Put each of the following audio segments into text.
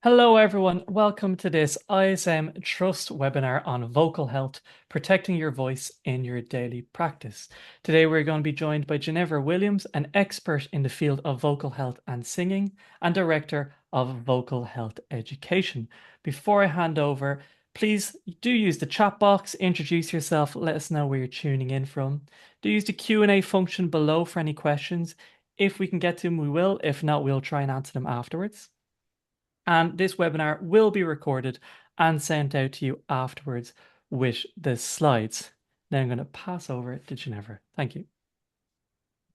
Hello, everyone. Welcome to this ISM Trust webinar on vocal health, protecting your voice in your daily practice. Today, we're going to be joined by Jenevora Williams, an expert in the field of vocal health and singing, and director of vocal health education. Before I hand over, please do use the chat box, introduce yourself, let us know where you're tuning in from. Do use the Q&A function below for any questions. If we can get to them, we will. If not, we'll try and answer them afterwards. And this webinar will be recorded and sent out to you afterwards with the slides. Now I'm going to pass over to Jenevora. Thank you.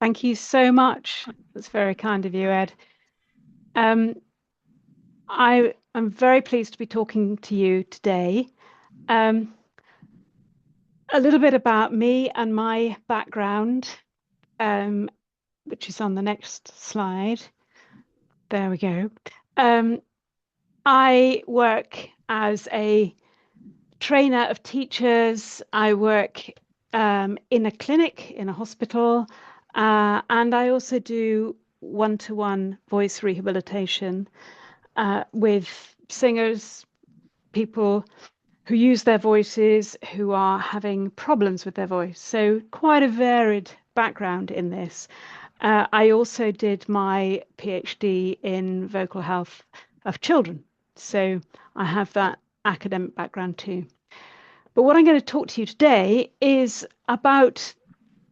Thank you so much. That's very kind of you, Ed. I am very pleased to be talking to you today. A little bit about me and my background, which is on the next slide. There we go. I work as a trainer of teachers. I work in a clinic, in a hospital, and I also do one-to-one voice rehabilitation with singers, people who use their voices, who are having problems with their voice. So quite a varied background in this. I also did my PhD in vocal health of children. So I have that academic background too. But what I'm going to talk to you today is about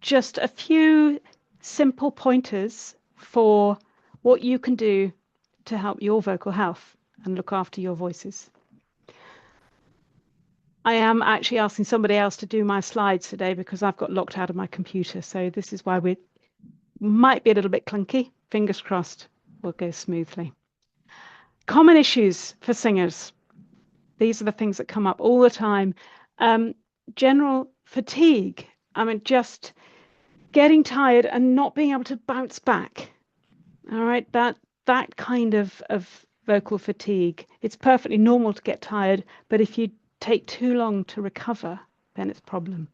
just a few simple pointers for what you can do to help your vocal health and look after your voices. I am actually asking somebody else to do my slides today because I've got locked out of my computer. So this is why we might be a little bit clunky. Fingers crossed, will go smoothly. Common issues for singers. These are the things that come up all the time. General fatigue. I mean, just getting tired and not being able to bounce back. All right, that kind of vocal fatigue. It's perfectly normal to get tired, but if you take too long to recover, then it's a problem.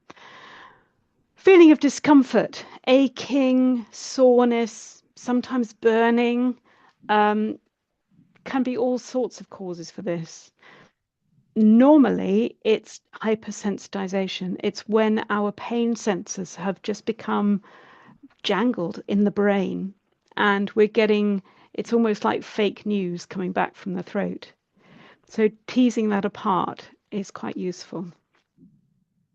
Feeling of discomfort, aching, soreness, sometimes burning, can be all sorts of causes for this. Normally, it's hypersensitization. It's when our pain sensors have just become jangled in the brain and we're getting, it's almost like fake news coming back from the throat. So teasing that apart is quite useful.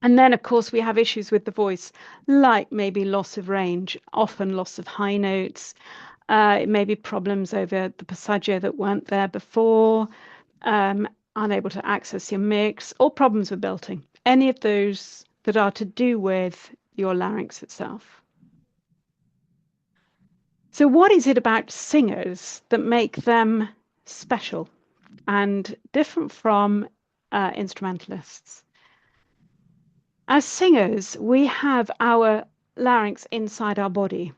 And then, of course, we have issues with the voice, like maybe loss of range, often loss of high notes. It may be problems over the passaggio that weren't there before, unable to access your mix, or problems with belting. Any of those that are to do with your larynx itself. So what is it about singers that make them special and different from instrumentalists? As singers, we have our larynx inside our body.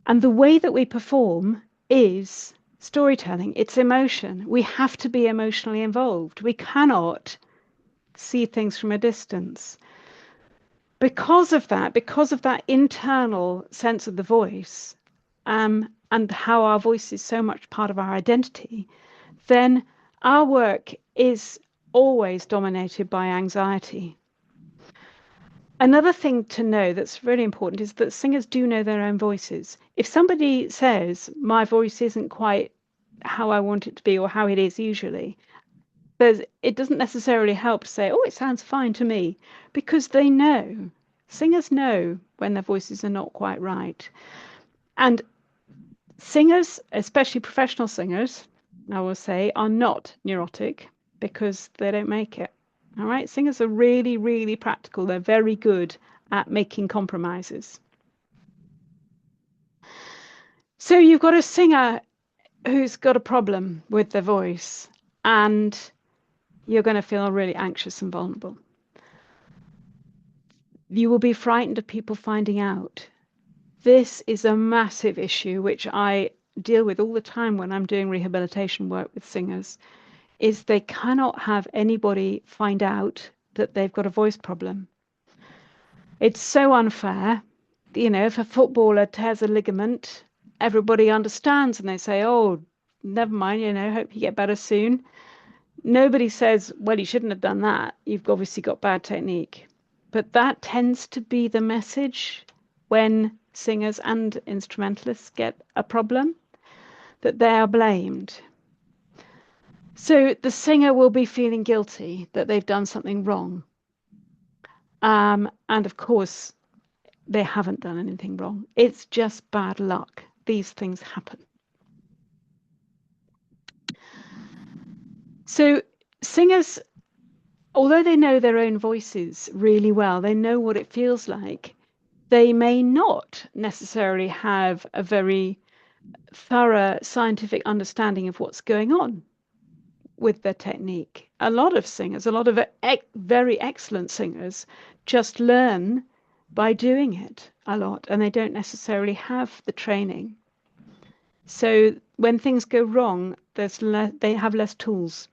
And the way that we perform is storytelling. It's emotion. We have to be emotionally involved. We cannot see things from a distance. Because of that internal sense of the voice, and how our voice is so much part of our identity, then our work is always dominated by anxiety. Another thing to know that's really important is that singers do know their own voices. If somebody says, my voice isn't quite how I want it to be or how it is usually, it doesn't necessarily help to say, oh, it sounds fine to me, because they know. Singers know when their voices are not quite right. And singers, especially professional singers, I will say, are not neurotic because they don't make it. All right, singers are really, really practical. They're very good at making compromises. So you've got a singer who's got a problem with their voice, and you're going to feel really anxious and vulnerable. You will be frightened of people finding out. This is a massive issue, which I deal with all the time when I'm doing rehabilitation work with singers, is they cannot have anybody find out that they've got a voice problem. It's so unfair. You know, if a footballer tears a ligament, everybody understands and they say, oh, never mind, hope you get better soon. Nobody says, well, you shouldn't have done that. You've obviously got bad technique. But that tends to be the message when singers and instrumentalists get a problem, that they are blamed. So the singer will be feeling guilty that they've done something wrong. And of course, they haven't done anything wrong. It's just bad luck. These things happen. So singers, although they know their own voices really well, they know what it feels like, they may not necessarily have a very thorough scientific understanding of what's going on with their technique. A lot of singers, a lot of very excellent singers, just learn by doing it a lot, and they don't necessarily have the training. So when things go wrong, they have less tools.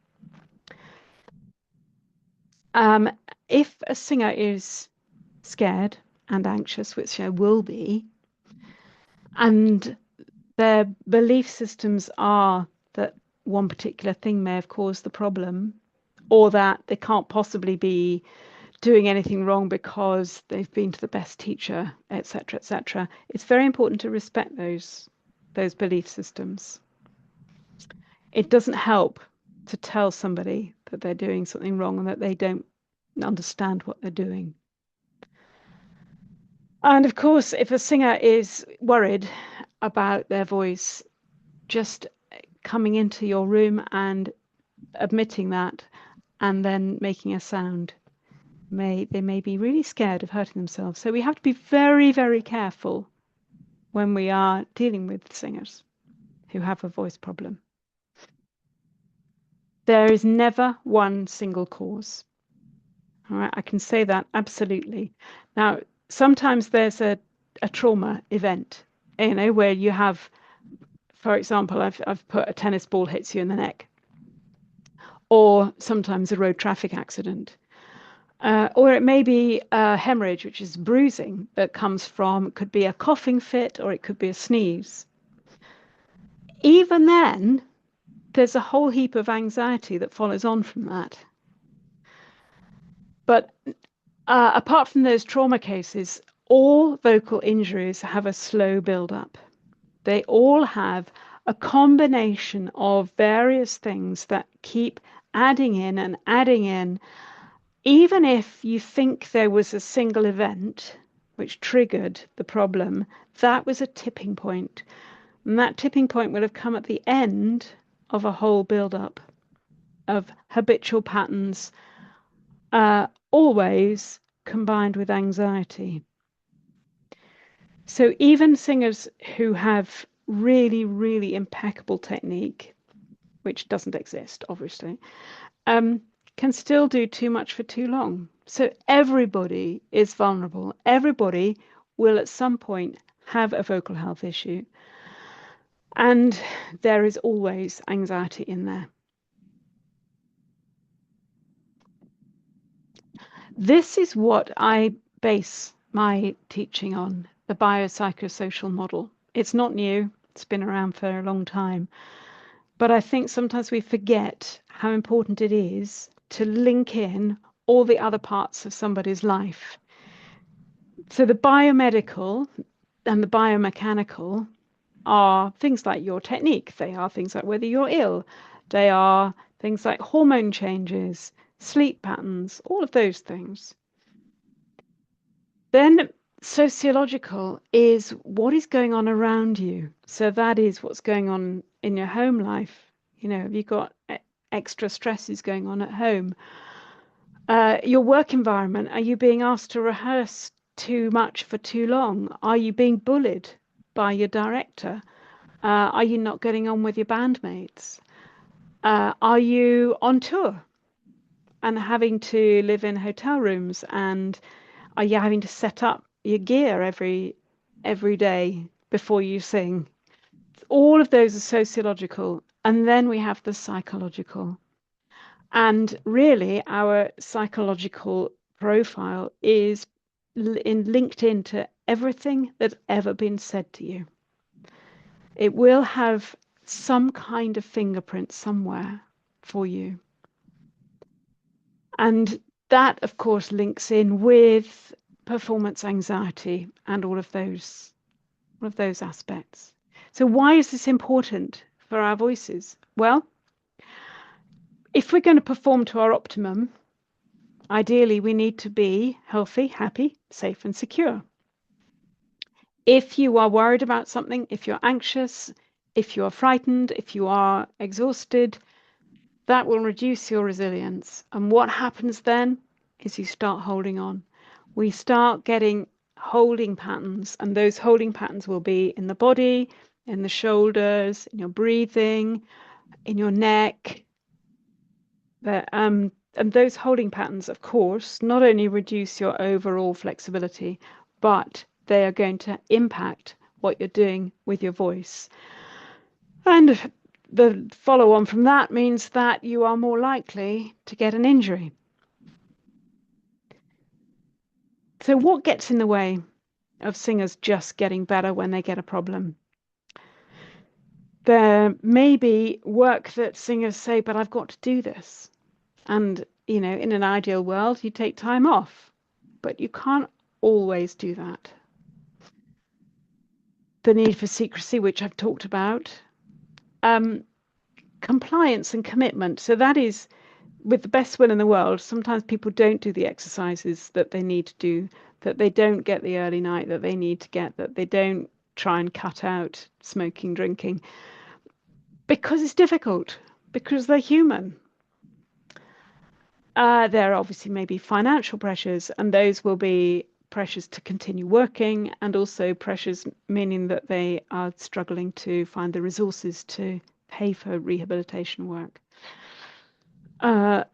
If a singer is scared and anxious, which they will be, and their belief systems are that one particular thing may have caused the problem, or that they can't possibly be doing anything wrong because they've been to the best teacher, etc., etc. It's very important to respect those belief systems. It doesn't help to tell somebody that they're doing something wrong and that they don't understand what they're doing. And of course, if a singer is worried about their voice, just coming into your room and admitting that, and then making a sound, they may be really scared of hurting themselves. So we have to be very, very careful when we are dealing with singers who have a voice problem. There is never one single cause. All right, I can say that absolutely. Now, sometimes there's a trauma event, where you have, for example, I've put a tennis ball hits you in the neck, or sometimes a road traffic accident. Or it may be a hemorrhage, which is bruising that comes from, could be a coughing fit, or it could be a sneeze. Even then, there's a whole heap of anxiety that follows on from that. But apart from those trauma cases, all vocal injuries have a slow build-up. They all have a combination of various things that keep adding in and adding in. Even if you think there was a single event which triggered the problem, that was a tipping point. And that tipping point will have come at the end of a whole build-up of habitual patterns, always combined with anxiety. So even singers who have really, really impeccable technique, which doesn't exist, obviously, can still do too much for too long. So everybody is vulnerable. Everybody will at some point have a vocal health issue. And there is always anxiety in there. This is what I base my teaching on, the biopsychosocial model. It's not new. It's been around for a long time. But I think sometimes we forget how important it is to link in all the other parts of somebody's life. So the biomedical and the biomechanical are things like your technique. They are things like whether you're ill. They are things like hormone changes, sleep patterns, all of those things. Then sociological is what is going on around you. So that is what's going on in your home life. Have you got extra stresses going on at home? Your work environment, are you being asked to rehearse too much for too long? Are you being bullied by your director? Are you not getting on with your bandmates? Are you on tour and having to live in hotel rooms? And are you having to set up your gear every day before you sing? All of those are sociological. And then we have the psychological. And really, our psychological profile is linked into everything that's ever been said to you. It will have some kind of fingerprint somewhere for you. And that, of course, links in with performance anxiety and all of those aspects. So why is this important for our voices? Well, if we're going to perform to our optimum, ideally we need to be healthy, happy, safe, and secure. If you are worried about something, if you're anxious, if you're frightened, if you are exhausted, that will reduce your resilience. And what happens then is you start holding on. We start getting holding patterns, and those holding patterns will be in the body, in the shoulders, in your breathing, in your neck. And those holding patterns, of course, not only reduce your overall flexibility, but they are going to impact what you're doing with your voice. And the follow on from that means that you are more likely to get an injury. So what gets in the way of singers just getting better when they get a problem? There may be work that singers say, but I've got to do this. And, in an ideal world, you take time off, but you can't always do that. The need for secrecy, which I've talked about. Compliance and commitment. So that is, with the best will in the world, sometimes people don't do the exercises that they need to do, that they don't get the early night that they need to get, that they don't try and cut out smoking, drinking, because it's difficult, because they're human. There are obviously maybe financial pressures, and those will be pressures to continue working, and also pressures meaning that they are struggling to find the resources to pay for rehabilitation work.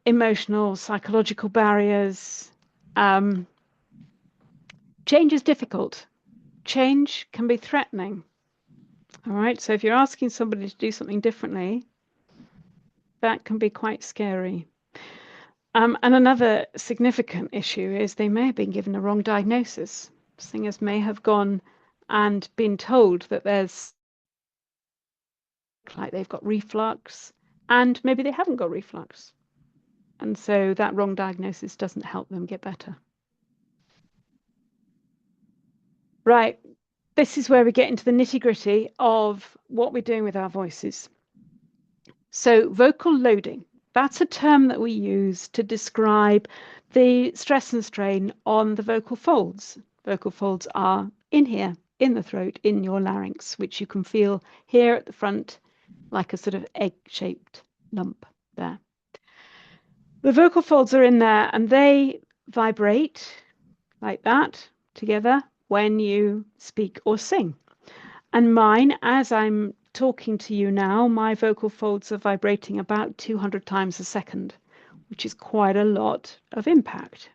Emotional, psychological barriers. Change is difficult. Change can be threatening. All right, so if you're asking somebody to do something differently, that can be quite scary. And another significant issue is they may have been given a wrong diagnosis. Singers may have gone and been told that there's, like, they've got reflux, and maybe they haven't got reflux. And so that wrong diagnosis doesn't help them get better. Right, this is where we get into the nitty-gritty of what we're doing with our voices. So vocal loading. That's a term that we use to describe the stress and strain on the vocal folds. Vocal folds are in here, in the throat, in your larynx, which you can feel here at the front, like a sort of egg-shaped lump there. The vocal folds are in there, and they vibrate like that together when you speak or sing. And mine, as I'm talking to you now, my vocal folds are vibrating about 200 times a second, which is quite a lot of impact.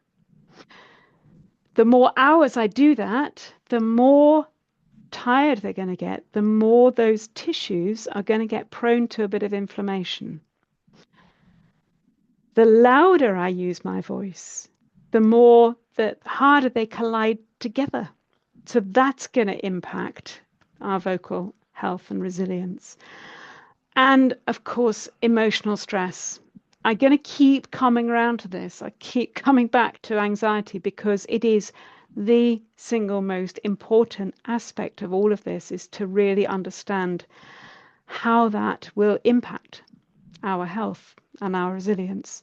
The more hours I do that, the more tired they're going to get, the more those tissues are going to get prone to a bit of inflammation. The louder I use my voice, the harder they collide together. So that's going to impact our vocal health and resilience. And of course, emotional stress. I'm going to keep coming around to this. I keep coming back to anxiety because it is the single most important aspect of all of this, is to really understand how that will impact our health and our resilience.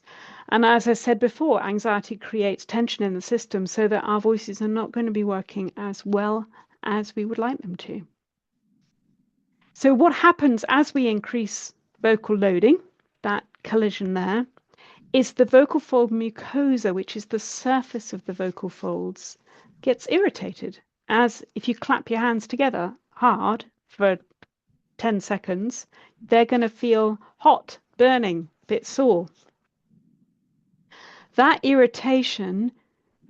And as I said before, anxiety creates tension in the system so that our voices are not going to be working as well as we would like them to. So what happens as we increase vocal loading, that collision there, is the vocal fold mucosa, which is the surface of the vocal folds, gets irritated. As if you clap your hands together hard for 10 seconds, they're going to feel hot, burning, a bit sore. That irritation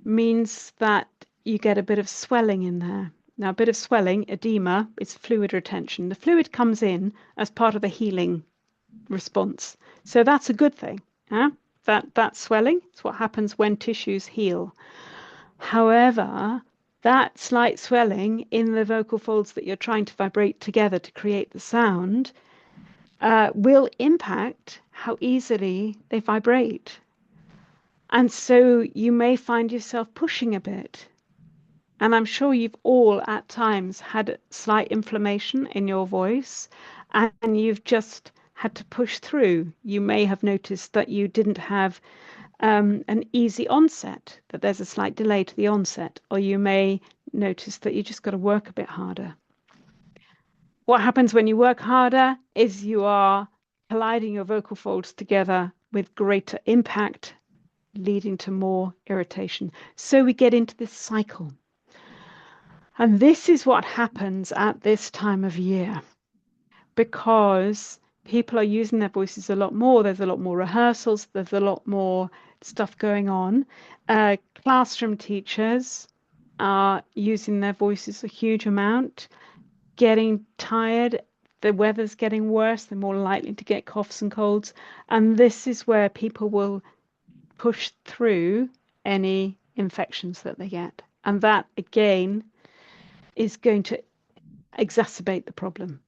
means that you get a bit of swelling in there. Now, a bit of swelling, edema, is fluid retention. The fluid comes in as part of the healing response. So that's a good thing. Huh? That swelling is what happens when tissues heal. However, that slight swelling in the vocal folds that you're trying to vibrate together to create the sound will impact how easily they vibrate. And so you may find yourself pushing a bit. And I'm sure you've all at times had slight inflammation in your voice and you've just had to push through. You may have noticed that you didn't have an easy onset, that there's a slight delay to the onset, or you may notice that you just got to work a bit harder. What happens when you work harder is you are colliding your vocal folds together with greater impact, leading to more irritation. So we get into this cycle. And this is what happens at this time of year because people are using their voices a lot more. There's a lot more rehearsals. There's a lot more stuff going on. Classroom teachers are using their voices a huge amount, getting tired. The weather's getting worse. They're more likely to get coughs and colds. And this is where people will push through any infections that they get. And that, again, is going to exacerbate the problem.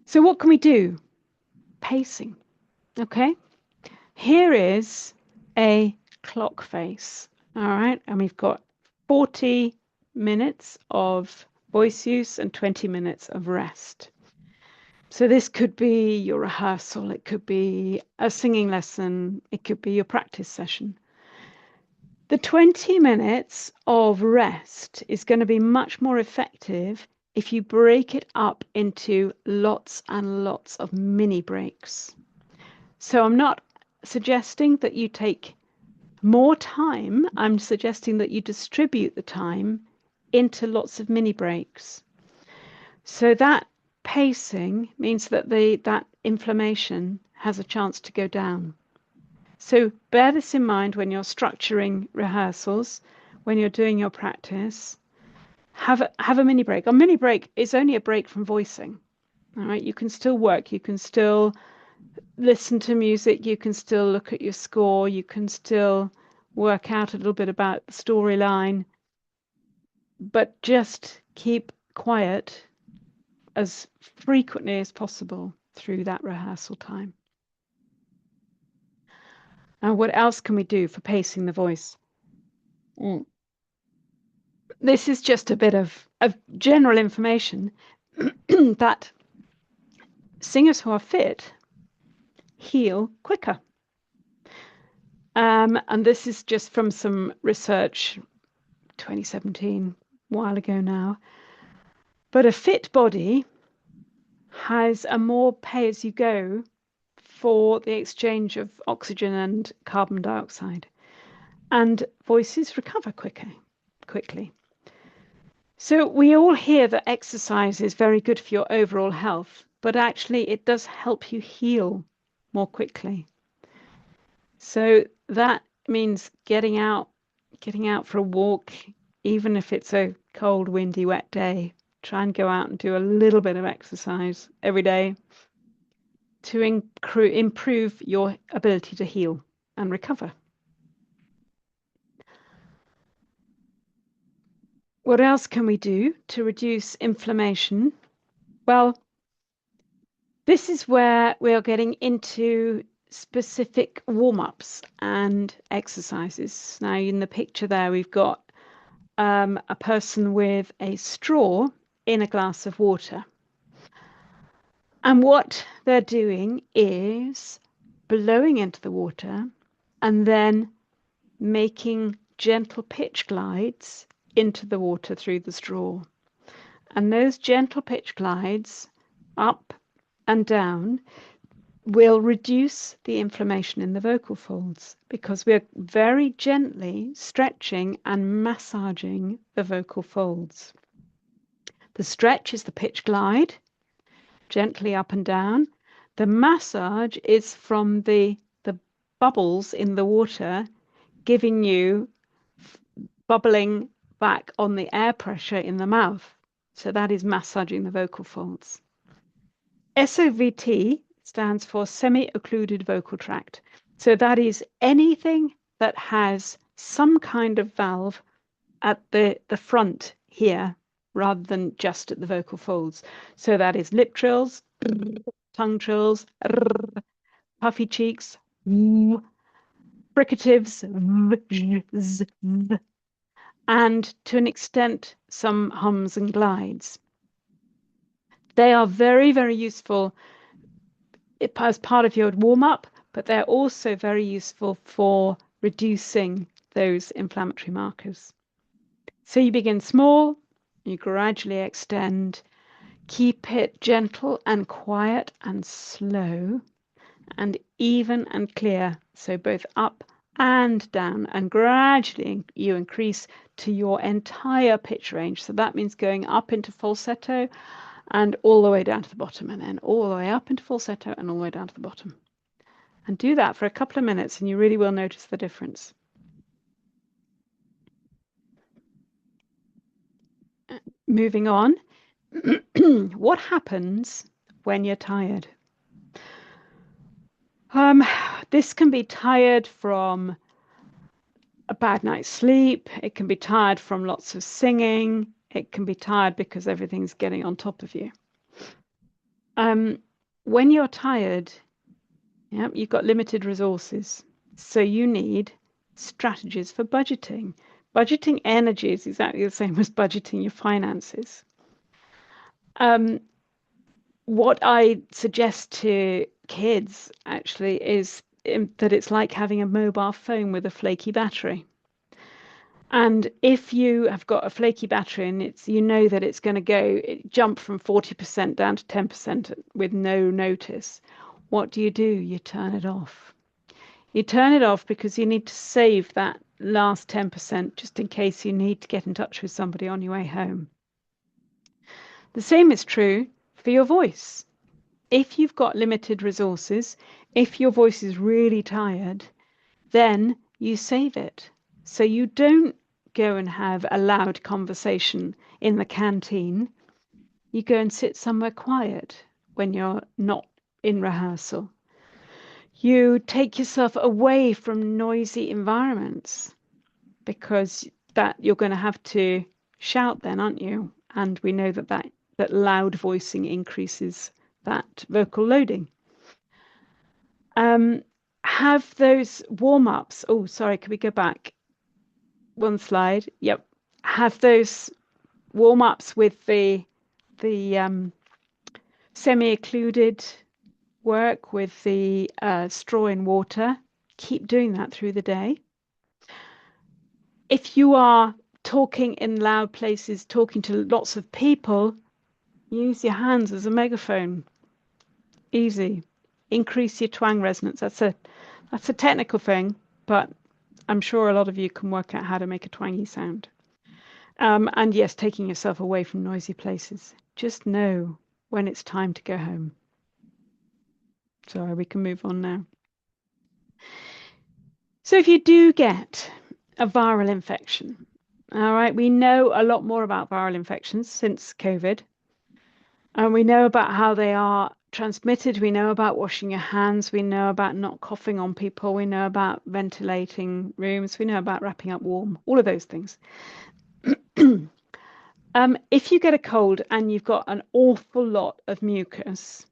So what can we do? Pacing. Okay. Here is a clock face. All right. And we've got 40 minutes of voice use and 20 minutes of rest. So this could be your rehearsal. It could be a singing lesson. It could be your practice session. The 20 minutes of rest is going to be much more effective if you break it up into lots and lots of mini breaks. So I'm not suggesting that you take more time. I'm suggesting that you distribute the time into lots of mini breaks. So that pacing means that that inflammation has a chance to go down. So bear this in mind when you're structuring rehearsals, when you're doing your practice. Have a mini break. A mini break is only a break from voicing. All right, you can still work, you can still listen to music, you can still look at your score, you can still work out a little bit about the storyline, but just keep quiet as frequently as possible through that rehearsal time. And what else can we do for pacing the voice? This is just a bit of general information that singers who are fit heal quicker. And this is just from some research, 2017, a while ago now. But a fit body has a more pay-as-you-go for the exchange of oxygen and carbon dioxide. And voices recover quickly. So we all hear that exercise is very good for your overall health, but actually it does help you heal more quickly. So that means getting out for a walk, even if it's a cold, windy, wet day. Try and go out and do a little bit of exercise every day to improve your ability to heal and recover. What else can we do to reduce inflammation? Well, this is where we are getting into specific warm-ups and exercises. Now, in the picture there, we've got a person with a straw in a glass of water. And what they're doing is blowing into the water and then making gentle pitch glides into the water through the straw. And those gentle pitch glides up and down will reduce the inflammation in the vocal folds because we're very gently stretching and massaging the vocal folds. The stretch is the pitch glide, gently up and down. The massage is from the bubbles in the water giving you bubbling back on the air pressure in the mouth. So that is massaging the vocal folds. SOVT stands for semi-occluded vocal tract. So that is anything that has some kind of valve at the front here rather than just at the vocal folds. So that is lip trills, tongue trills, puffy cheeks, fricatives, and to an extent, some hums and glides. They are very, very useful as part of your warm-up, but they're also very useful for reducing those inflammatory markers. So you begin small, you gradually extend, keep it gentle and quiet and slow and even and clear. So both up and down, and gradually you increase to your entire pitch range. So that means going up into falsetto and all the way down to the bottom, and then all the way up into falsetto and all the way down to the bottom. And do that for a couple of minutes and you really will notice the difference. Moving on, what happens when you're tired? This can be tired from a bad night's sleep. It can be tired from lots of singing. It can be tired because everything's getting on top of you. When you're tired, you've got limited resources. So you need strategies for budgeting. Budgeting energy is exactly the same as budgeting your finances. What I suggest to kids actually is that it's like having a mobile phone with a flaky battery. And if you have got a flaky battery and you know that it's going to jump from 40% down to 10% with no notice, what do? You turn it off. You turn it off because you need to save that last 10% just in case you need to get in touch with somebody on your way home. The same is true for your voice. If you've got limited resources, if your voice is really tired, then you save it. So you don't go and have a loud conversation in the canteen. You go and sit somewhere quiet when you're not in rehearsal. You take yourself away from noisy environments because that you're going to have to shout then, aren't you? And we know that loud voicing increases that vocal loading. Have those warm-ups. Oh, sorry, can we go back one slide? Yep. Have those warm-ups with the semi-occluded work with the straw in water. Keep doing that through the day. If you are talking in loud places, talking to lots of people, use your hands as a megaphone. Easy. Increase your twang resonance. That's a technical thing, but I'm sure a lot of you can work out how to make a twangy sound. And yes, taking yourself away from noisy places. Just know when it's time to go home. Sorry, we can move on now. So if you do get a viral infection, all right, we know a lot more about viral infections since COVID. And we know about how they are transmitted. We know about washing your hands. We know about not coughing on people. We know about ventilating rooms. We know about wrapping up warm, all of those things. If you get a cold and you've got an awful lot of mucus,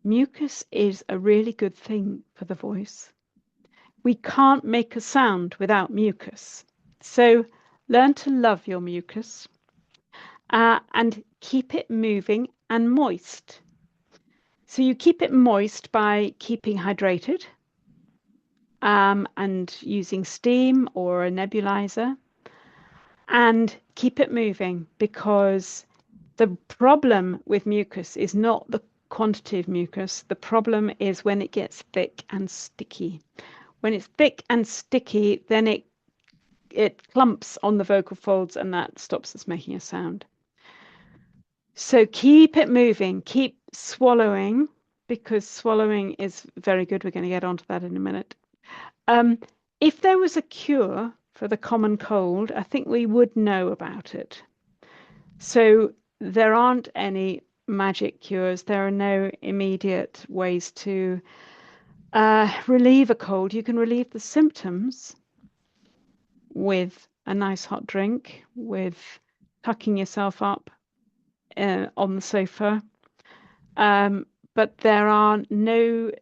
mucus is a really good thing for the voice. We can't make a sound without mucus. So learn to love your mucus and keep it moving and moist. So you keep it moist by keeping hydrated and using steam or a nebulizer, and keep it moving, because the problem with mucus is not the quantity of mucus. The problem is when it gets thick and sticky. When it's thick and sticky, then it clumps on the vocal folds and that stops us making a sound. So keep it moving, keep swallowing, because swallowing is very good. We're going to get onto that in a minute. If there was a cure for the common cold, I think we would know about it. So there aren't any magic cures. There are no immediate ways to relieve a cold. You can relieve the symptoms with a nice hot drink, with tucking yourself up on the sofa. But there are no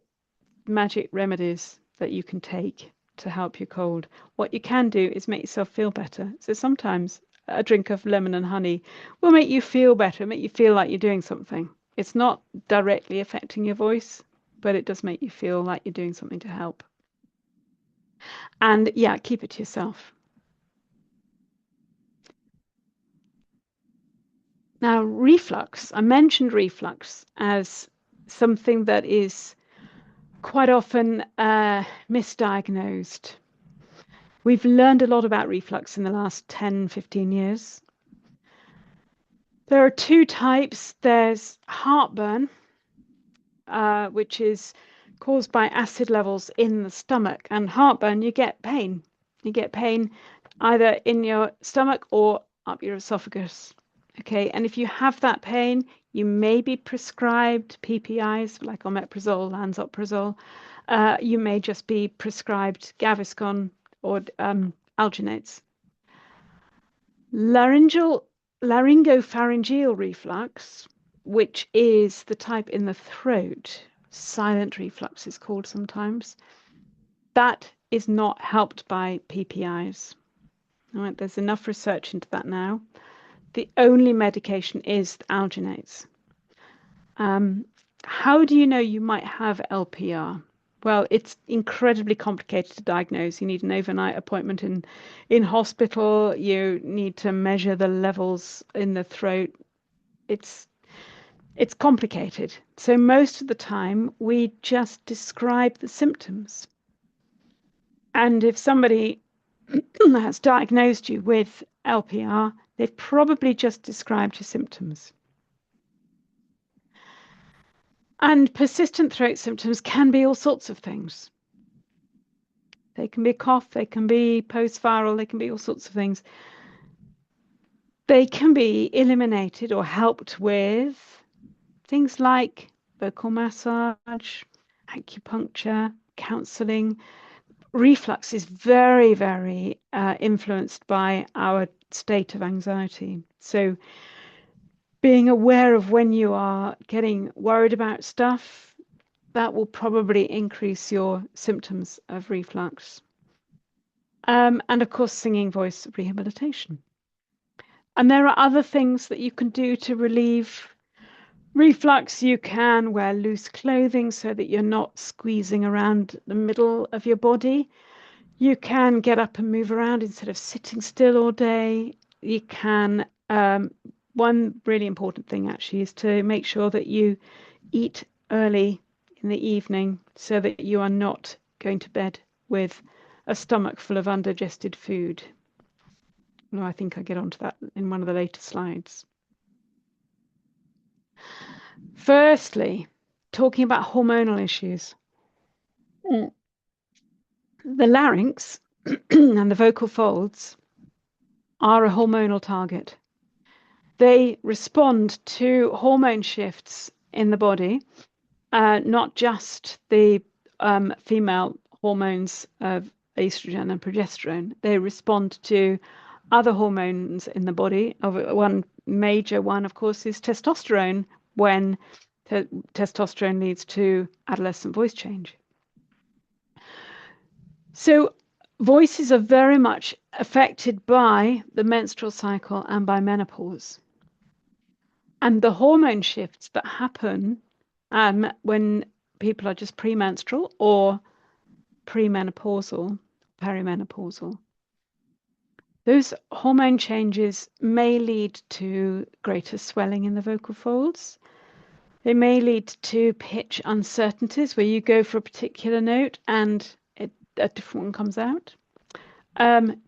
magic remedies that you can take to help your cold. What you can do is make yourself feel better. So sometimes a drink of lemon and honey will make you feel better, make you feel like you're doing something. It's not directly affecting your voice, but it does make you feel like you're doing something to help. And yeah, keep it to yourself. Now, reflux, I mentioned reflux as something that is quite often misdiagnosed. We've learned a lot about reflux in the last 10, 15 years. There are two types. There's heartburn, which is caused by acid levels in the stomach. And heartburn, you get pain. You get pain either in your stomach or up your esophagus. Okay, and if you have that pain, you may be prescribed PPIs like omeprazole, lansoprazole. You may just be prescribed Gaviscon or alginates. Laryngopharyngeal reflux, which is the type in the throat, silent reflux is called sometimes, that is not helped by PPIs. All right, there's enough research into that now. The only medication is alginates. How do you know you might have LPR? Well, it's incredibly complicated to diagnose. You need an overnight appointment in hospital. You need to measure the levels in the throat. It's complicated. So most of the time, we just describe the symptoms. And if somebody has diagnosed you with LPR, they've probably just described your symptoms. And persistent throat symptoms can be all sorts of things. They can be a cough, they can be post-viral, they can be all sorts of things. They can be eliminated or helped with things like vocal massage, acupuncture, counseling. Reflux is very, very influenced by our state of anxiety. So being aware of when you are getting worried about stuff, that will probably increase your symptoms of reflux. And of course, singing voice rehabilitation. And there are other things that you can do to relieve reflux. You can wear loose clothing so that you're not squeezing around the middle of your body. You can get up and move around instead of sitting still all day. You can, one really important thing actually is to make sure that you eat early in the evening so that you are not going to bed with a stomach full of undigested food. No, I think I get onto that in one of the later slides. Firstly, talking about hormonal issues. The larynx and the vocal folds are a hormonal target. They respond to hormone shifts in the body, not just the female hormones of estrogen and progesterone. They respond to other hormones in the body. One major one, of course, is testosterone, when testosterone leads to adolescent voice change. So voices are very much affected by the menstrual cycle and by menopause. And the hormone shifts that happen when people are just premenstrual or premenopausal, perimenopausal, those hormone changes may lead to greater swelling in the vocal folds. They may lead to pitch uncertainties where you go for a particular note and a different one comes out.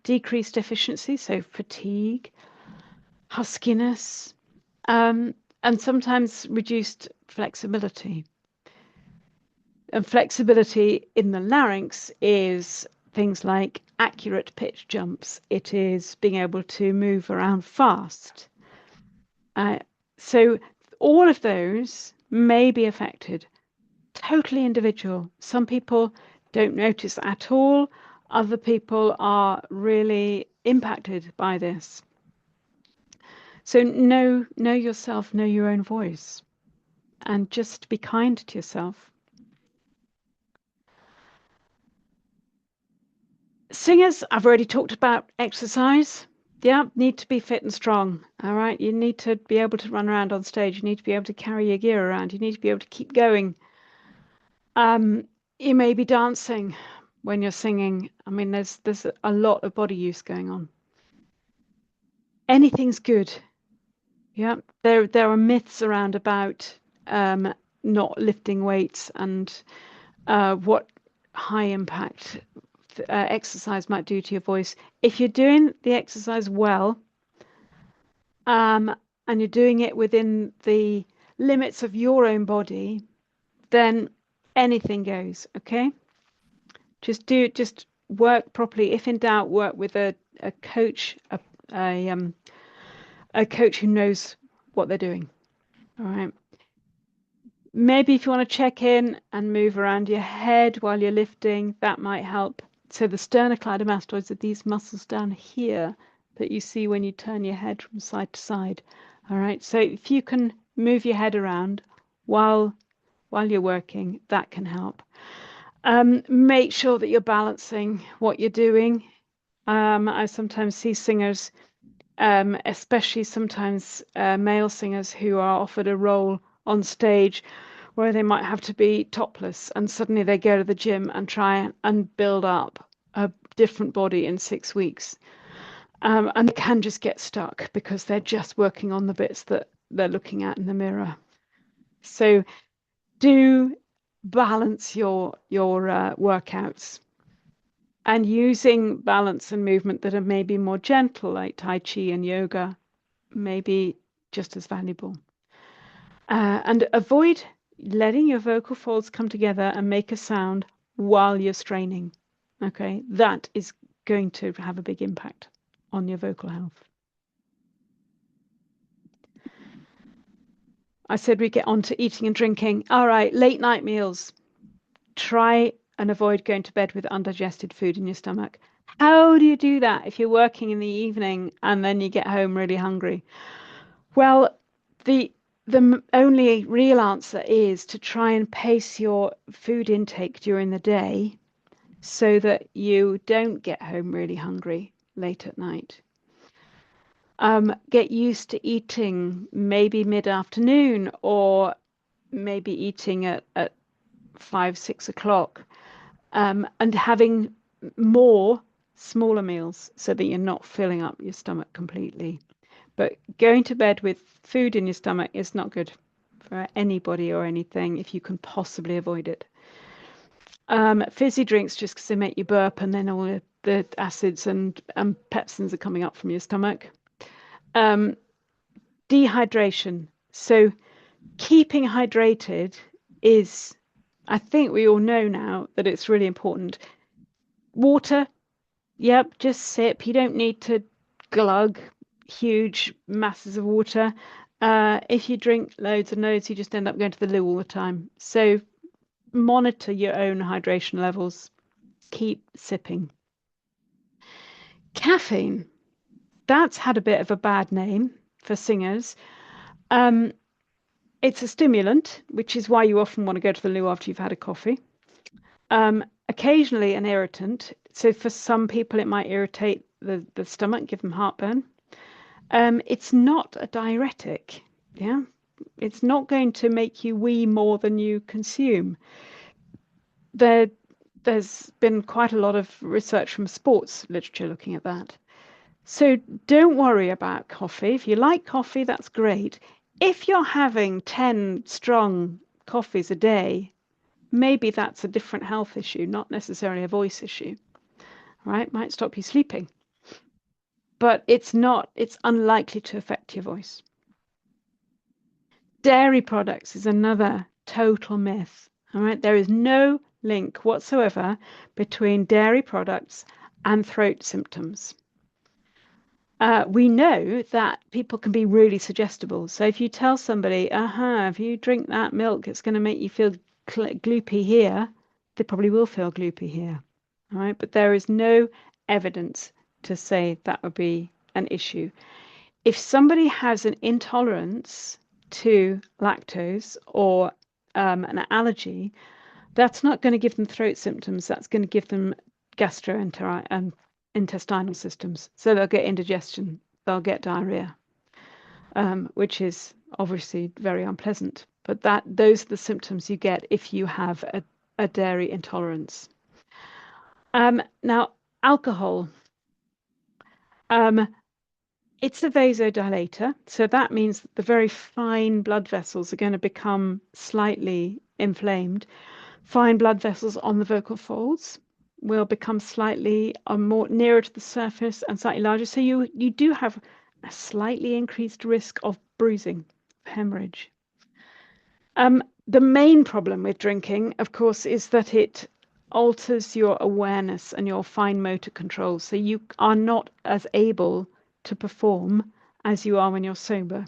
Decreased efficiency, so fatigue, huskiness, and sometimes reduced flexibility. And flexibility in the larynx is things like accurate pitch jumps. It is being able to move around fast. So all of those may be affected. Totally individual. Some people don't notice at all. Other people are really impacted by this. So know yourself, know your own voice, and just be kind to yourself. Singers, I've already talked about exercise. Yeah, need to be fit and strong. All right. You need to be able to run around on stage. You need to be able to carry your gear around. You need to be able to keep going. You may be dancing when you're singing. I mean, there's a lot of body use going on. Anything's good. Yeah. There are myths around about not lifting weights and what high impact exercise might do to your voice. If you're doing the exercise well, and you're doing it within the limits of your own body, then anything goes. Okay, just work properly. If in doubt, work with a coach, a coach who knows what they're doing. All right. Maybe if you want to check in and move around your head while you're lifting, that might help. So the sternocleidomastoids are these muscles down here that you see when you turn your head from side to side. All right. So if you can move your head around while you're working, that can help. Make sure that you're balancing what you're doing. I sometimes see singers, especially sometimes male singers who are offered a role on stage where they might have to be topless, and suddenly they go to the gym and try and build up a different body in 6 weeks. And they can just get stuck because they're just working on the bits that they're looking at in the mirror. So do balance your workouts, and using balance and movement that are maybe more gentle, like Tai Chi and yoga, may be just as valuable. And avoid letting your vocal folds come together and make a sound while you're straining. Okay, that is going to have a big impact on your vocal health. I said we get on to eating and drinking. All right, late night meals. Try and avoid going to bed with undigested food in your stomach. How do you do that if you're working in the evening and then you get home really hungry? Well, the only real answer is to try and pace your food intake during the day so that you don't get home really hungry late at night. Get used to eating maybe mid-afternoon, or maybe eating at 5, 6 o'clock, and having more smaller meals so that you're not filling up your stomach completely. But going to bed with food in your stomach is not good for anybody or anything if you can possibly avoid it. Fizzy drinks, just because they make you burp, and then all the acids and pepsins are coming up from your stomach. Dehydration. So keeping hydrated is, I think we all know now that it's really important. Water, yep, just sip. You don't need to glug huge masses of water. If you drink loads and loads, you just end up going to the loo all the time. So monitor your own hydration levels. Keep sipping. Caffeine, that's had a bit of a bad name for singers. It's a stimulant, which is why you often want to go to the loo after you've had a coffee. Occasionally an irritant. So for some people, it might irritate the stomach, give them heartburn. It's not a diuretic. Yeah, it's not going to make you wee more than you consume. There's been quite a lot of research from sports literature looking at that. So don't worry about coffee. If you like coffee, that's great. If you're having 10 strong coffees a day, maybe that's a different health issue, not necessarily a voice issue, right? Might stop you sleeping. But it's unlikely to affect your voice. Dairy products is another total myth. All right, there is no link whatsoever between dairy products and throat symptoms. We know that people can be really suggestible. So if you tell somebody, if you drink that milk, it's going to make you feel gloopy here, they probably will feel gloopy here. All right, but there is no evidence to say that would be an issue. if somebody has an intolerance to lactose or an allergy, that's not going to give them throat symptoms. That's going to give them gastrointestinal systems. So they'll get indigestion, they'll get diarrhea, which is obviously very unpleasant. But those are the symptoms you get if you have a dairy intolerance. Now, alcohol. It's a vasodilator, so that means that the very fine blood vessels are going to become slightly inflamed. Fine blood vessels on the vocal folds will become slightly more nearer to the surface and slightly larger. So you do have a slightly increased risk of bruising, hemorrhage. The main problem with drinking, of course, is that it alters your awareness and your fine motor control. So you are not as able to perform as you are when you're sober.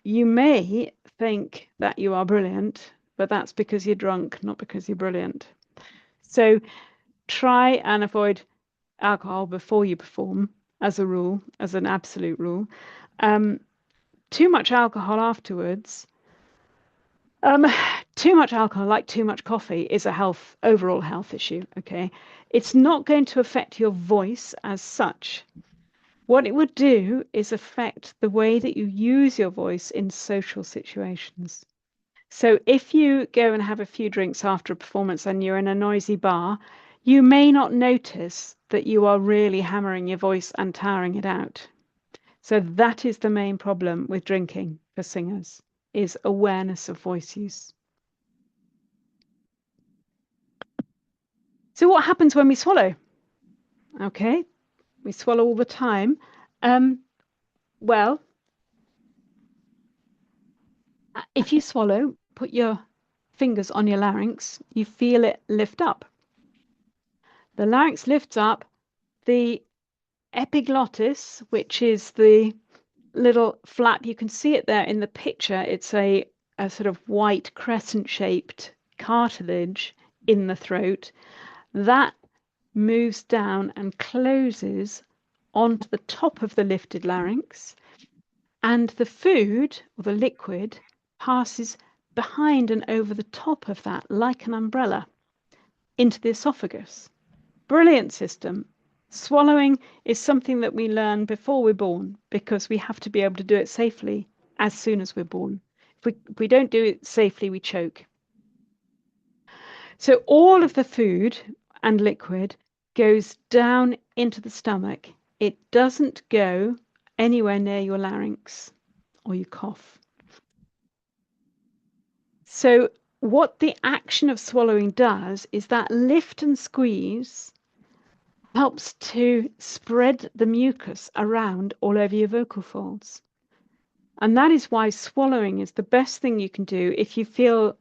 You may think that you are brilliant, but that's because you're drunk, not because you're brilliant. So try and avoid alcohol before you perform, as a rule, as an absolute rule. Too much alcohol afterwards. Too much alcohol, like too much coffee, is a overall health issue. Okay, it's not going to affect your voice as such. What it would do is affect the way that you use your voice in social situations. So if you go and have a few drinks after a performance and you're in a noisy bar, you may not notice that you are really hammering your voice and tiring it out. So that is the main problem with drinking for singers, is awareness of voice use. So what happens when we swallow? Okay, we swallow all the time. Well, if you swallow, put your fingers on your larynx, you feel it lift up. The larynx lifts up, the epiglottis, which is the little flap, you can see it there in the picture. It's a sort of white crescent-shaped cartilage in the throat. That moves down and closes onto the top of the lifted larynx, and the food, or the liquid, passes behind and over the top of that like an umbrella into the esophagus. Brilliant system. Swallowing is something that we learn before we're born because we have to be able to do it safely as soon as we're born. If we don't do it safely, we choke. So all of the food and liquid goes down into the stomach. It doesn't go anywhere near your larynx or your cough. So what the action of swallowing does is that lift and squeeze helps to spread the mucus around all over your vocal folds. And that is why swallowing is the best thing you can do if you feel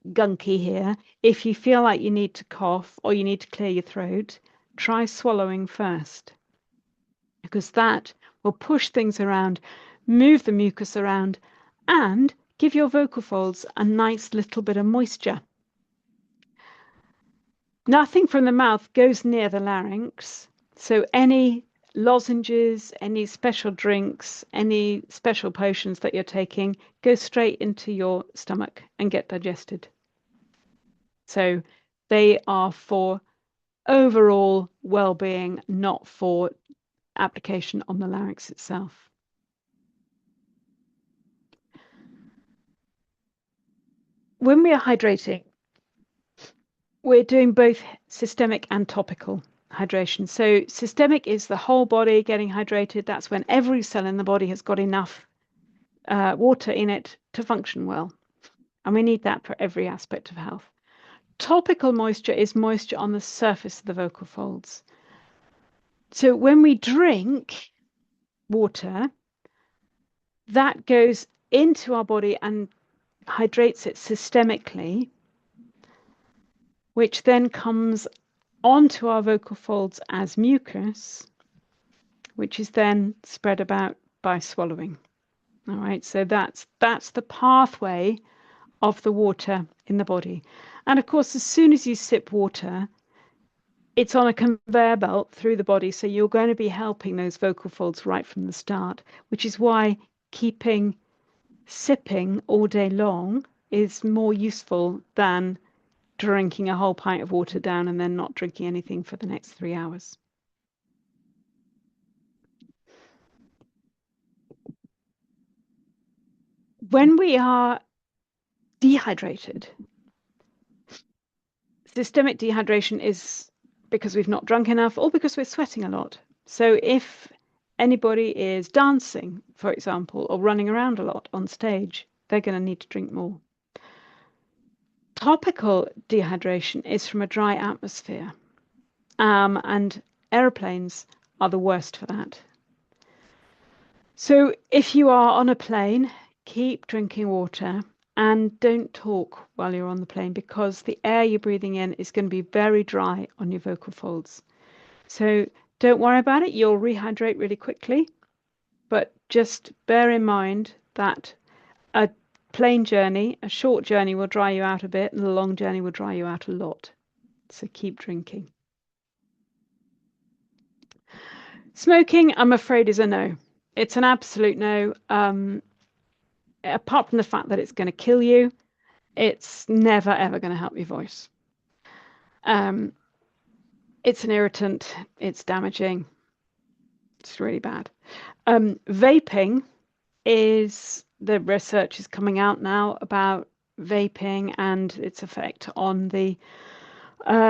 gunky here. If you feel like you need to cough or you need to clear your throat, try swallowing first, because that will push things around, move the mucus around, and give your vocal folds a nice little bit of moisture. Nothing from the mouth goes near the larynx, so any lozenges, any special drinks, any special potions that you're taking go straight into your stomach and get digested. So they are for overall well-being, not for application on the larynx itself. When we are hydrating, we're doing both systemic and topical hydration. So systemic is the whole body getting hydrated. That's when every cell in the body has got enough water in it to function well. And we need that for every aspect of health. Topical moisture is moisture on the surface of the vocal folds. So when we drink water, that goes into our body and hydrates it systemically, which then comes onto our vocal folds as mucus, which is then spread about by swallowing. All right, so that's the pathway of the water in the body. And of course, as soon as you sip water, it's on a conveyor belt through the body, so you're going to be helping those vocal folds right from the start, which is why keeping sipping all day long is more useful than drinking a whole pint of water down and then not drinking anything for the next 3 hours. When we are dehydrated, systemic dehydration is because we've not drunk enough or because we're sweating a lot. So if anybody is dancing, for example, or running around a lot on stage, they're going to need to drink more. Topical dehydration is from a dry atmosphere, and aeroplanes are the worst for that. So if you are on a plane, keep drinking water and don't talk while you're on the plane because the air you're breathing in is going to be very dry on your vocal folds. So don't worry about it. You'll rehydrate really quickly, but just bear in mind that a plane journey, a short journey will dry you out a bit and a long journey will dry you out a lot. So keep drinking. Smoking, I'm afraid, is a no. It's an absolute no. Apart from the fact that it's going to kill you, it's never ever going to help your voice. It's an irritant, it's damaging, it's really bad. Vaping is, the research is coming out now about vaping and its effect on the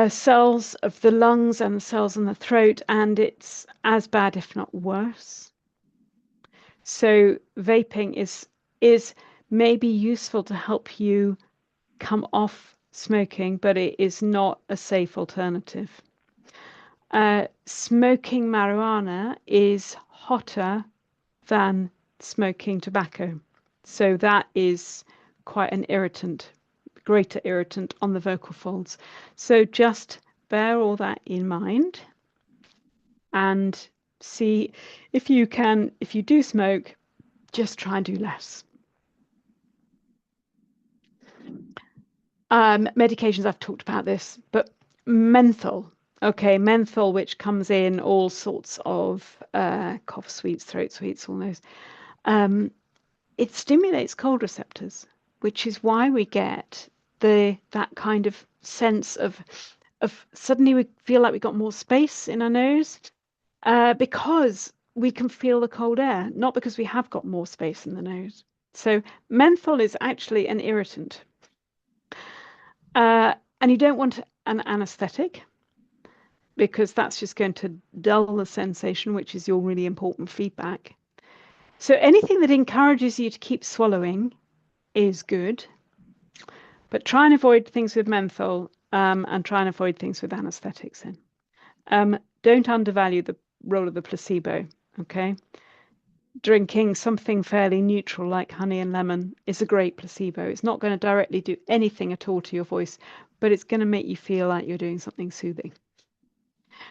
cells of the lungs and the cells in the throat, and it's as bad, if not worse. So vaping is maybe useful to help you come off smoking, but it is not a safe alternative. Smoking marijuana is hotter than smoking tobacco. So that is quite an irritant, greater irritant on the vocal folds. So just bear all that in mind and see if you can, if you do smoke, just try and do less. Medications, I've talked about this, but menthol. Okay, menthol, which comes in all sorts of cough sweets, throat sweets, all those. It stimulates cold receptors, which is why we get that kind of sense of suddenly we feel like we've got more space in our nose because we can feel the cold air, not because we have got more space in the nose. So menthol is actually an irritant. And you don't want an anesthetic because that's just going to dull the sensation, which is your really important feedback. So anything that encourages you to keep swallowing is good, but try and avoid things with menthol and try and avoid things with anesthetics in. Don't undervalue the role of the placebo, okay? Drinking something fairly neutral like honey and lemon is a great placebo. It's not going to directly do anything at all to your voice, but it's going to make you feel like you're doing something soothing.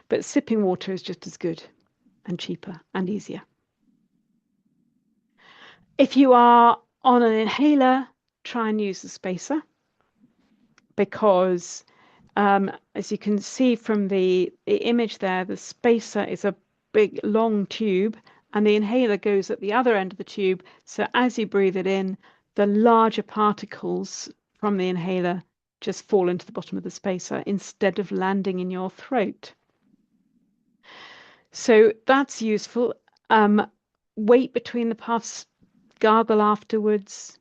But sipping water is just as good and cheaper and easier. If you are on an inhaler, try and use the spacer because as you can see from the image there, the spacer is a big long tube and the inhaler goes at the other end of the tube. So as you breathe it in, the larger particles from the inhaler just fall into the bottom of the spacer instead of landing in your throat. So that's useful. Wait between the puffs, gargle afterwards.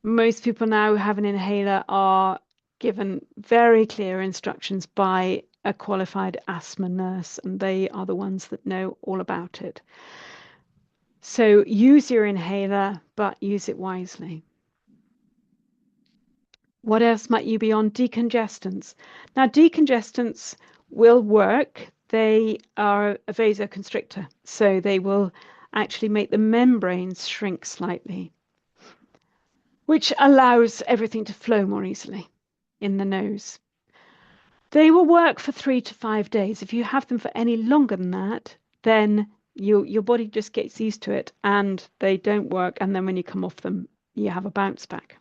Most people now who have an inhaler are given very clear instructions by a qualified asthma nurse, and they are the ones that know all about it. So use your inhaler, but use it wisely. What else might you be on? Decongestants. Now, decongestants will work. They are a vasoconstrictor, so they will actually make the membranes shrink slightly, which allows everything to flow more easily in the nose. They will work for 3 to 5 days. If you have them for any longer than that, then your body just gets used to it and they don't work. And then when you come off them, you have a bounce back.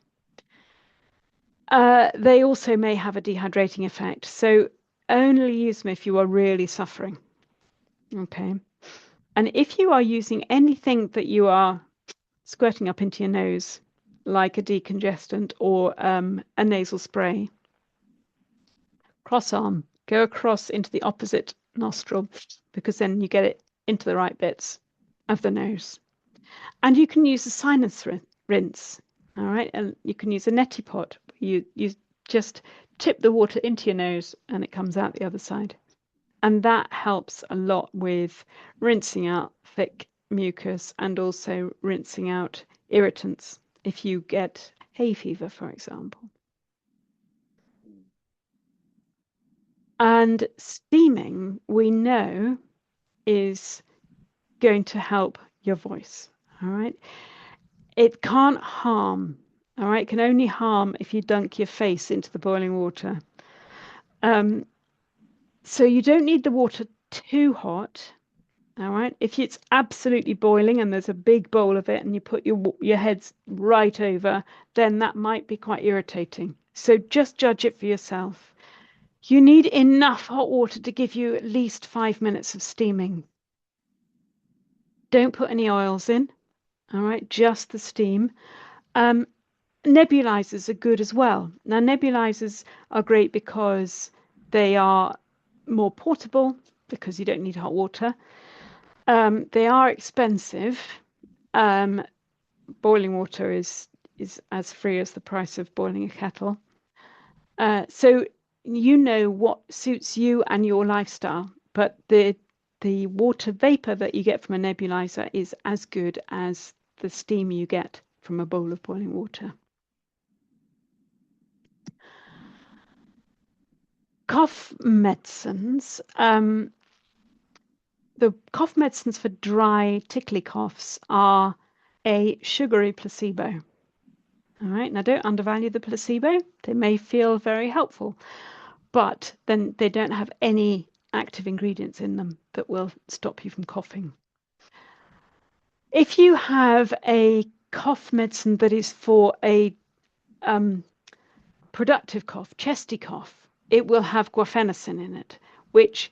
They also may have a dehydrating effect. So only use them if you are really suffering. Okay. And if you are using anything that you are squirting up into your nose, like a decongestant or a nasal spray, cross arm, go across into the opposite nostril, because then you get it into the right bits of the nose. And you can use a sinus rinse, all right? And you can use a neti pot. You just tip the water into your nose and it comes out the other side. And that helps a lot with rinsing out thick mucus and also rinsing out irritants if you get hay fever, for example. And steaming, we know, is going to help your voice, all right? It can't harm, all right? It can only harm if you dunk your face into the boiling water. So you don't need the water too hot, all right? If it's absolutely boiling and there's a big bowl of it and you put your heads right over, then that might be quite irritating. So just judge it for yourself. You need enough hot water to give you at least 5 minutes of steaming. Don't put any oils in, all right? Just the steam. Nebulizers are good as well. Now, nebulizers are great because they are more portable, because you don't need hot water. They are expensive. Boiling water is as free as the price of boiling a kettle. So you know what suits you and your lifestyle, but the water vapor that you get from a nebulizer is as good as the steam you get from a bowl of boiling water. Cough medicines. The cough medicines for dry, tickly coughs are a sugary placebo. All right, now don't undervalue the placebo. They may feel very helpful, but then they don't have any active ingredients in them that will stop you from coughing. If you have a cough medicine that is for a productive cough, chesty cough, it will have guaifenesin in it, which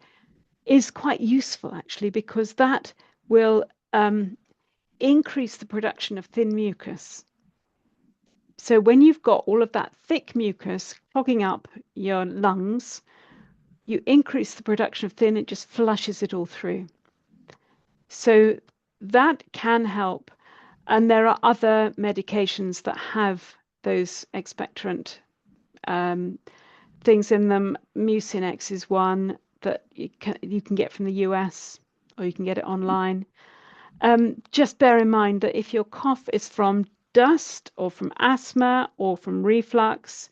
is quite useful actually, because that will increase the production of thin mucus. So when you've got all of that thick mucus clogging up your lungs, you increase the production of thin, it just flushes it all through. So that can help. And there are other medications that have those expectorant things in them. Mucinex is one that you can get from the US, or you can get it online. Just bear in mind that if your cough is from dust or from asthma or from reflux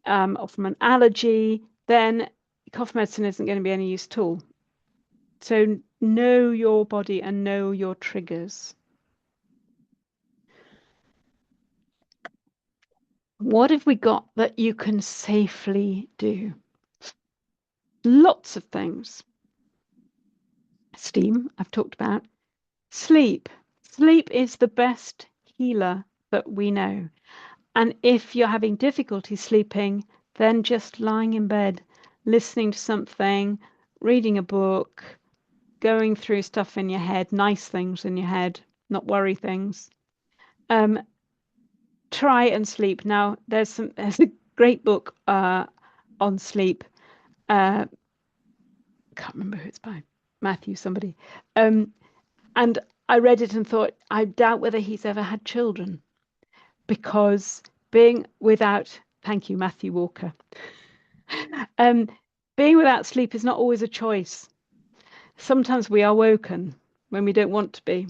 or from an allergy, then cough medicine isn't going to be any use at all. So know your body and know your triggers. What have we got that you can safely do? Lots of things. Steam, I've talked about. Sleep. Sleep is the best healer that we know. And if you're having difficulty sleeping, then just lying in bed, listening to something, reading a book, going through stuff in your head, nice things in your head, not worry things. Try and sleep. Now, there's a great book on sleep. Can't remember who it's by. Matthew somebody. And I read it and thought, I doubt whether he's ever had children, because being without, thank you, Matthew Walker. Being without sleep is not always a choice. Sometimes we are woken when we don't want to be.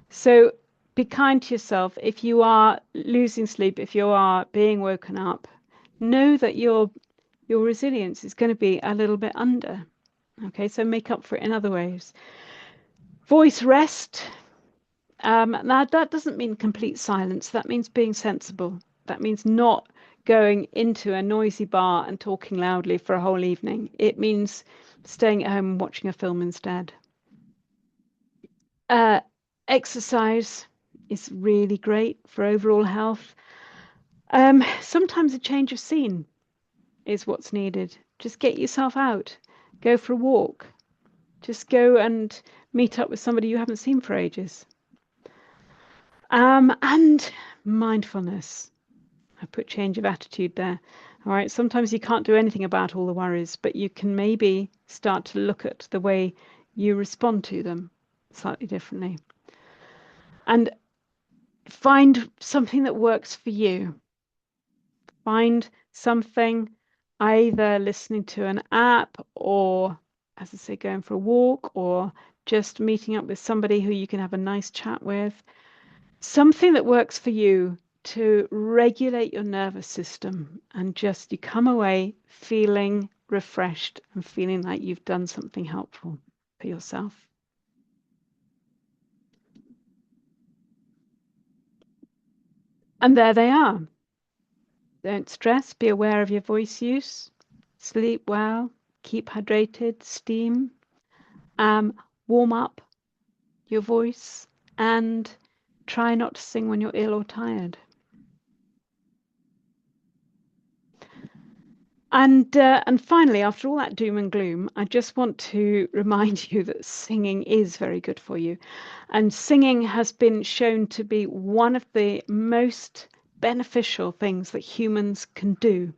So be kind to yourself. If you are losing sleep, if you are being woken up, know that your resilience is going to be a little bit under. Okay, so make up for it in other ways. Voice rest. Now, that doesn't mean complete silence. That means being sensible. That means not going into a noisy bar and talking loudly for a whole evening. It means staying at home and watching a film instead. Exercise is really great for overall health. Sometimes a change of scene is what's needed. Just get yourself out, go for a walk, just go and meet up with somebody you haven't seen for ages. And mindfulness. I put change of attitude there. All right. Sometimes you can't do anything about all the worries, but you can maybe start to look at the way you respond to them slightly differently. And find something that works for you. Find something, either listening to an app or, as I say, going for a walk or just meeting up with somebody who you can have a nice chat with. Something that works for you to regulate your nervous system, and just you come away feeling refreshed and feeling like you've done something helpful for yourself. And there they are. Don't stress, be aware of your voice use, sleep well, keep hydrated, steam, warm up your voice, and try not to sing when you're ill or tired. And finally, after all that doom and gloom, I just want to remind you that singing is very good for you. And singing has been shown to be one of the most beneficial things that humans can do.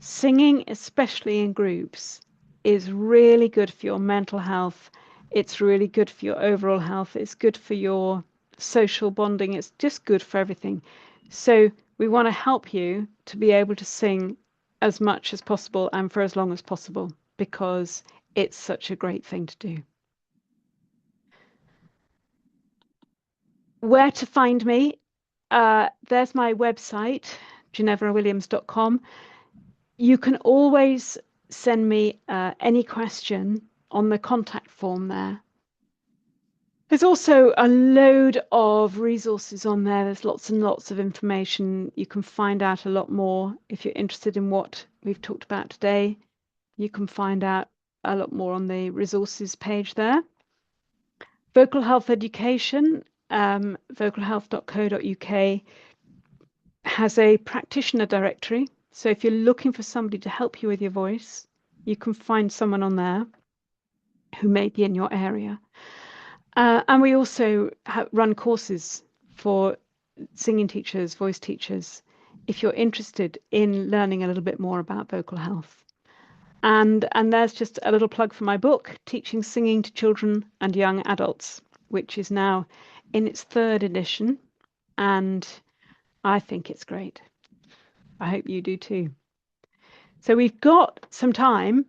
Singing, especially in groups, is really good for your mental health. It's really good for your overall health. It's good for your social bonding. It's just good for everything. So we want to help you to be able to sing as much as possible and for as long as possible, because it's such a great thing to do. Where to find me? There's my website, JenevoraWilliams.com. You can always send me any question on the contact form there. There's also a load of resources on there. There's lots and lots of information. You can find out a lot more if you're interested in what we've talked about today. You can find out a lot more on the resources page there. Vocal health education, vocalhealth.co.uk has a practitioner directory. So if you're looking for somebody to help you with your voice, you can find someone on there who may be in your area. And we also run courses for singing teachers, voice teachers, if you're interested in learning a little bit more about vocal health. And there's just a little plug for my book, Teaching Singing to Children and Young Adults, which is now in its 3rd edition. And I think it's great. I hope you do too. So we've got some time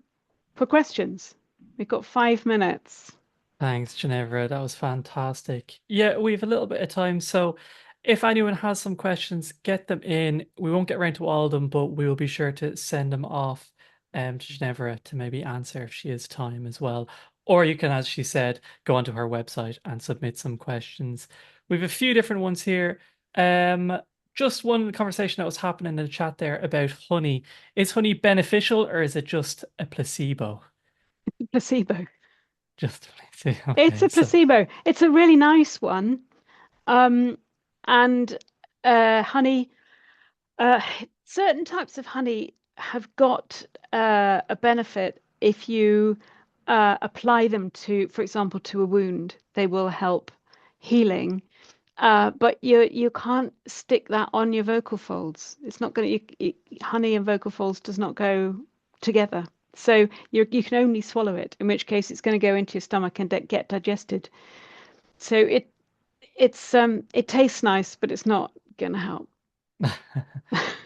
for questions. We've got 5 minutes. Thanks, Ginevra. That was fantastic. Yeah, we have a little bit of time, so if anyone has some questions, get them in. We won't get around to all of them, but we will be sure to send them off to Ginevra to maybe answer if she has time as well. Or you can, as she said, go onto her website and submit some questions. We have a few different ones here. Just one conversation that was happening in the chat there about honey. Is honey beneficial or is it just a placebo? Placebo. Just a placebo. It's Okay, a so placebo. It's a really nice one. And honey, certain types of honey have got a benefit if you apply them to, for example, to a wound. They will help healing. But you can't stick that on your vocal folds. It's not going to, honey and vocal folds does not go together. So you can only swallow it, in which case it's going to go into your stomach and get digested. So it tastes nice, but it's not going to help. we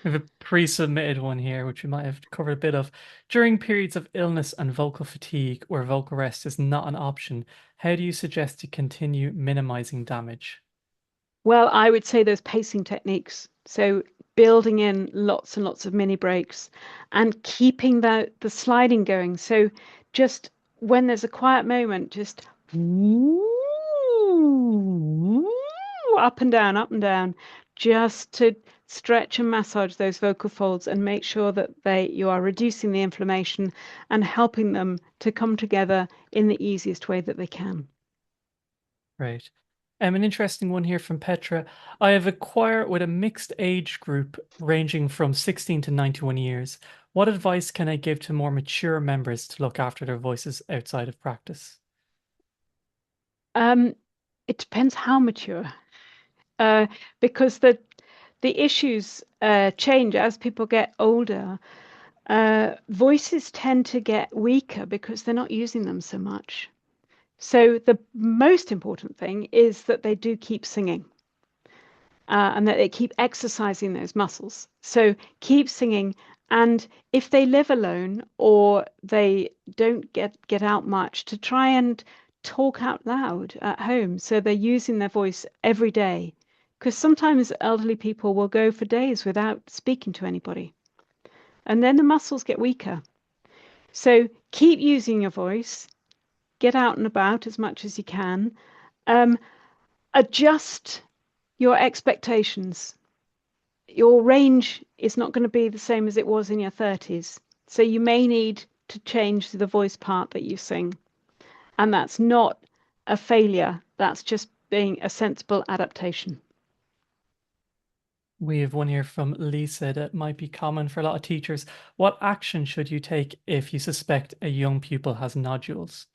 have a pre-submitted one here, which we might have covered a bit of. During periods of illness and vocal fatigue where vocal rest is not an option, how do you suggest to continue minimizing damage? Well, I would say those pacing techniques. So building in lots and lots of mini breaks and keeping the sliding going. So just when there's a quiet moment, just up and down, just to stretch and massage those vocal folds and make sure that you are reducing the inflammation and helping them to come together in the easiest way that they can. Right. An interesting one here from Petra. I have a choir with a mixed age group ranging from 16 to 91 years. What advice can I give to more mature members to look after their voices outside of practice? Um, it depends how mature, uh, because the issues change as people get older. Voices tend to get weaker because they're not using them so much. So the most important thing is that they do keep singing, and that they keep exercising those muscles. So keep singing. And if they live alone or they don't get out much, to try and talk out loud at home. So they're using their voice every day. Because sometimes elderly people will go for days without speaking to anybody. And then the muscles get weaker. So keep using your voice, get out and about as much as you can. Um, Adjust your expectations. Your range is not going to be the same as it was in your 30s. So you may need to change the voice part that you sing. And that's not a failure. That's just being a sensible adaptation. We have one here from Lisa that might be common for a lot of teachers. What action should you take if you suspect a young pupil has nodules?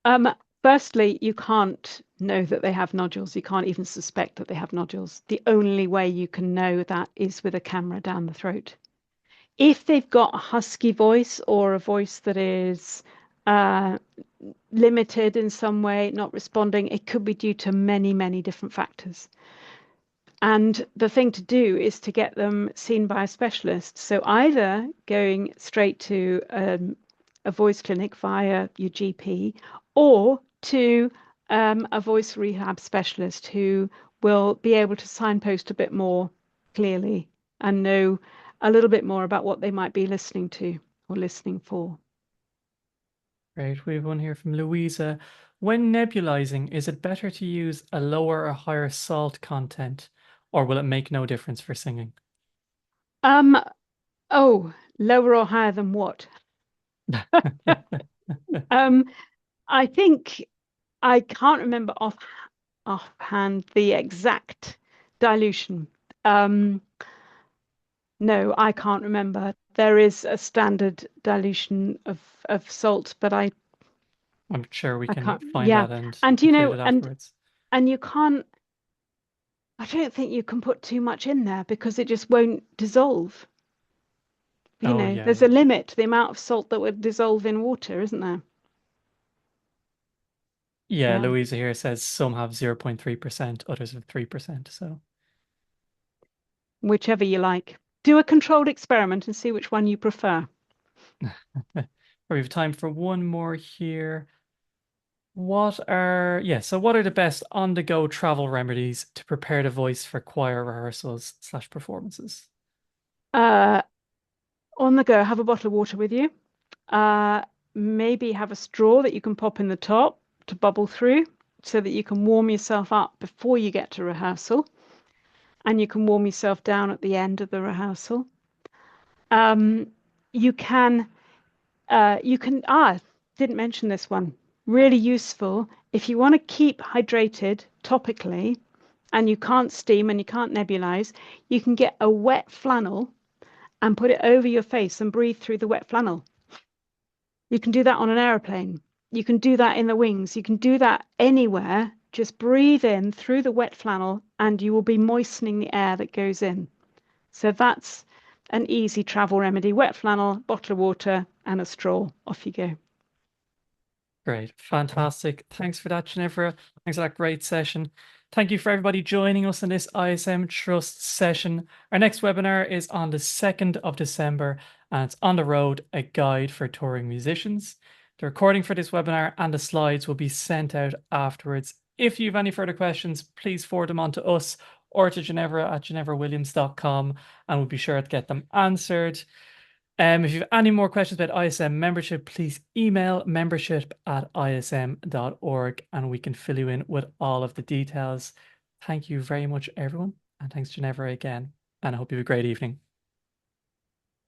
Um, Firstly, you can't know that they have nodules. You can't even suspect that they have nodules. The only way you can know that is with a camera down the throat. If they've got a husky voice or a voice that is uh, limited in some way, not responding, it could be due to many, many different factors. And the thing to do is to get them seen by a specialist. So either going straight to a voice clinic via your GP or to a voice rehab specialist who will be able to signpost a bit more clearly and know a little bit more about what they might be listening to or listening for. Great. We have one here from Louisa. When nebulizing, is it better to use a lower or higher salt content, or will it make no difference for singing? Um, oh, lower or higher than what? Um, I think I can't remember offhand the exact dilution. Um, no, I can't remember. There is a standard dilution of salt, but I'm sure we I can can't. find Yeah, that and and include it afterwards. and you can't. I don't think you can put too much in there because it just won't dissolve. Oh yeah, There's a yeah. limit to the amount of salt that would dissolve in water, isn't there? Yeah, Yeah, Louisa here says some have 0.3%, others have 3%. So whichever you like. Do a controlled experiment and see which one you prefer. we have time for one more here. What are the best on-the-go travel remedies to prepare the voice for choir rehearsals slash performances? Uh, on the go, have a bottle of water with you. Uh, Maybe have a straw that you can pop in the top to bubble through so that you can warm yourself up before you get to rehearsal and you can warm yourself down at the end of the rehearsal. Um, you can, didn't mention this one. Really useful if you want to keep hydrated topically and you can't steam and you can't nebulize, you can get a wet flannel and put it over your face and breathe through the wet flannel. You can do that on an aeroplane. You can do that in the wings. You can do that anywhere. Just breathe in through the wet flannel and you will be moistening the air that goes in. So that's an easy travel remedy. Wet flannel, bottle of water, and a straw. Off you go. Great. Fantastic. Thanks for that, Jenevora. Thanks for that great session. Thank you for everybody joining us in this ISM Trust session. Our next webinar is on the 2nd of December, and it's On the Road, a guide for touring musicians. The recording for this webinar and the slides will be sent out afterwards. If you have any further questions, please forward them on to us or to Jenevora at jenevorawilliams.com, and we'll be sure to get them answered. If you have any more questions about ISM membership, please email membership@ism.org and we can fill you in with all of the details. Thank you very much, everyone. And thanks, Ginevra, again. And I hope you have a great evening.